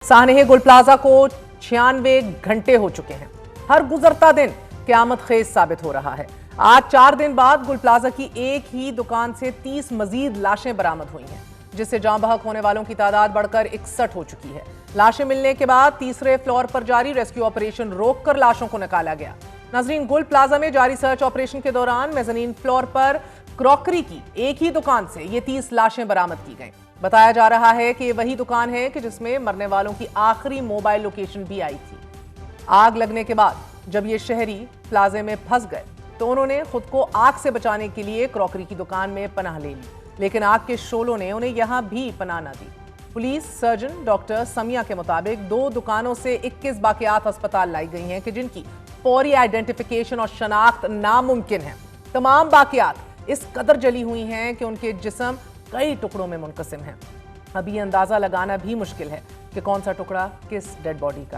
सानहे गुल प्लाजा को 96 घंटे हो चुके हैं। हर गुजरता दिन क़यामत खेज साबित हो रहा है। आज 4 दिन बाद गुल प्लाजा की एक ही दुकान से 30 मजीद लाशें बरामद हुई हैं, जिससे जाँ बहक होने वालों की तादाद बढ़कर 61 हो चुकी है। लाशें मिलने के बाद तीसरे फ्लोर पर जारी रेस्क्यू ऑपरेशन रोककर लाशों को निकाला गया। नाजरीन, गुल प्लाजा में जारी सर्च ऑपरेशन के दौरान मेज़नीन फ्लोर पर क्रॉकरी की एक ही दुकान से ये 30 लाशें बरामद की गईं। बताया जा रहा है कि ये वही दुकान है कि जिसमें मरने वालों की आखिरी मोबाइल लोकेशन भी आई थी। आग लगने के बाद जब ये शहरी प्लाजे में फंस गए तो उन्होंने खुद को आग से बचाने के लिए क्रॉकरी की दुकान में पनाह ले ली, लेकिन आग के शोलों ने उन्हें यहां भी पनाह न दी। पुलिस सर्जन डॉक्टर समिया के मुताबिक 2 दुकानों से 21 बाकियात अस्पताल लाई गई हैं कि जिनकी फौरी आइडेंटिफिकेशन और शनाख्त नामुमकिन है। तमाम बाकियात इस कदर जली हुई हैं कि उनके जिस्म कई टुकड़ों में मुनकसिम हैं। अभी अंदाजा लगाना भी मुश्किल है कि कौन सा टुकड़ा किस डेड बॉडी का है।